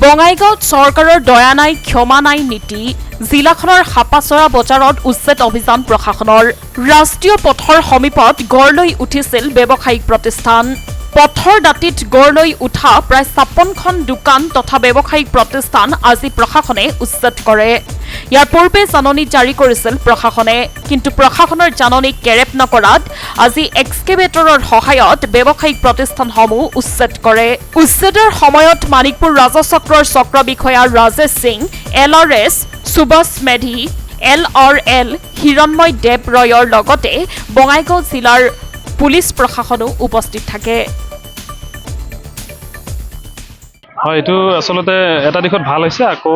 বঙাইগাঁৱত চৰকাৰৰ দয়া নাই ক্ষমা নাই নীতি জিলাখনৰ হাপাচৰা বজাৰত উচ্ছেদ অভিযান প্ৰশাসনৰ ৰাষ্ট্ৰীয় পথৰ সমীপত গঢ় লৈ উঠিছিল ব্যৱসায়িক প্ৰতিষ্ঠান পথৰ দাঁতিত গঢ় লৈ উঠা প্ৰায় 56খন দোকান তথা ব্যৱসায়িক প্ৰতিষ্ঠান আজি প্ৰশাসনে উচ্ছেদ কৰে ইয়াৰ পূৰ্বে জাননী জাৰি কৰিছিল প্ৰশাসনে কিন্তু প্ৰশাসনৰ জাননী কেৰেপ নকৰাত আজি এক্সকেভেটৰৰ সহায়ত ব্যৱসায়িক প্ৰতিষ্ঠানসমূহ উচ্ছেদ কৰে উচ্ছেদৰ সময়ত মানিকপুৰ ৰাজচক্ৰৰ চক্ৰ বিষয়া ৰাজেশ সিং LRS সুভাষ মেধি LRL হিৰণময় দেৱ ৰয়ৰ লগতে বঙাইগাঁও জিলাৰ পুলিচ প্ৰশাসনো উপস্থিত থাকে হয় এটো আসলতে এটা দিশত ভাল হৈছে আকৌ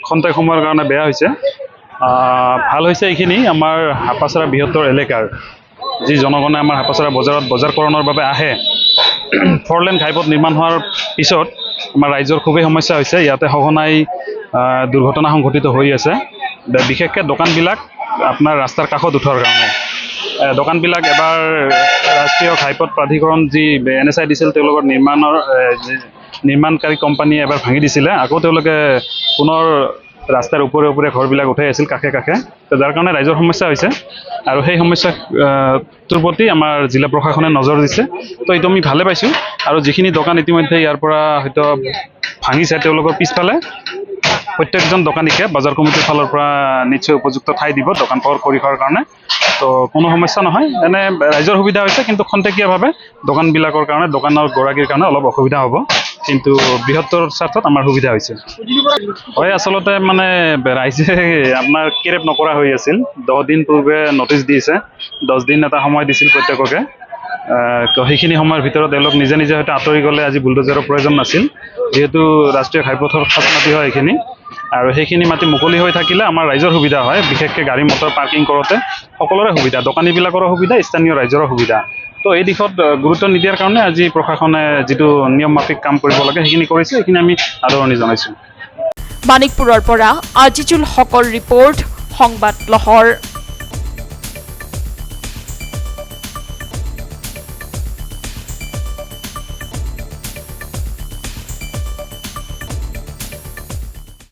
খন্তেক সময়ৰ কাৰণে বেয়া হৈছে ভাল হৈছে এইখিনি আমাৰ হাপাচৰা বৃহত্তৰ এলেকাৰ যি জনগণে আমাৰ হাপাচৰা বজাৰত বজাৰকৰণৰ বাবে আহে ফৰলেন ঘাইপথ নিৰ্মাণ হোৱাৰ পিছত আমাৰ ৰাইজৰ খুবেই সমস্যা হৈছে ইয়াতে সঘনাই দুৰ্ঘটনা সংঘটিত হৈ আছে বিশেষকৈ দোকানবিলাক আপোনাৰ ৰাস্তাৰ কাষত উঠাৰ কাৰণে দোকানবিলাক এবাৰ ৰাষ্ট্ৰীয় ঘাইপথ প্ৰাধিকৰণ যি NSI দিছিল তেওঁলোকৰ নিৰ্মাণকাৰী কোম্পানীয়ে এবাৰ ভাঙি দিছিলে আকৌ তেওঁলোকে পুনৰ ৰাস্তাৰ ওপৰে ওপৰে ঘৰবিলাক উঠাই আছিল কাষে কাষে যাৰ কাৰণে ৰাইজৰ সমস্যা হৈছে আৰু সেই সমস্যাটোৰ প্ৰতি আমাৰ জিলা প্ৰশাসনে নজৰ দিছে তো এইটো আমি ভালে পাইছোঁ আৰু যিখিনি দোকান ইতিমধ্যে ইয়াৰ পৰা হয়তো ভাঙিছে তেওঁলোকৰ পিছফালে প্ৰত্যেকজন দোকানীকে বজাৰ কমিটিৰ ফালৰ পৰা নিশ্চয় উপযুক্ত ঠাই দিব দোকান পোহাৰ কৰি খোৱাৰ কাৰণে তো কোনো সমস্যা নহয় এনে ৰাইজৰ সুবিধা হৈছে কিন্তু খন্তেকীয়াভাৱে দোকানবিলাকৰ কাৰণে দোকানৰ গৰাকীৰ কাৰণে অলপ অসুবিধা হ'ব কিন্তু বৃহত্তৰ স্বাৰ্থত আমাৰ সুবিধা হৈছে হয় আসলতে মানে ৰাইজে আপোনাৰ কেৰেপ নকৰা হৈ আছিল 10 দিন পূৰ্বে নটিচ দিছে 10 দিন এটা সময় দিছিল প্ৰত্যেককে সেইখিনি সময়ৰ ভিতৰত তেওঁলোক নিজে নিজে হয়তো আঁতৰি গ'লে আজি বুলডোজাৰৰ প্ৰয়োজন নাছিল যেহেতু ৰাষ্ট্ৰীয় ঘাইপথৰ খাছ মাটি হয় এইখিনি আৰু সেইখিনি মাটি মুকলি হৈ থাকিলে আমাৰ ৰাইজৰ সুবিধা হয় বিশেষকৈ গাড়ী মটৰ পাৰ্কিং কৰোঁতে সকলোৰে সুবিধা দোকানীবিলাকৰো সুবিধা স্থানীয় ৰাইজৰো সুবিধা তো এই দিশত গুৰুত্ব নিদিয়াৰ কাৰণে আজি প্ৰশাসনে যিটো নিয়ম মাফিক কাম কৰিব লাগে সেইখিনি কৰিছে এইখিনি আমি আদৰণি জনাইছোঁ মানিকপুৰৰ পৰা আজিজুল হকৰ ৰিপৰ্ট সংবাদ লহৰ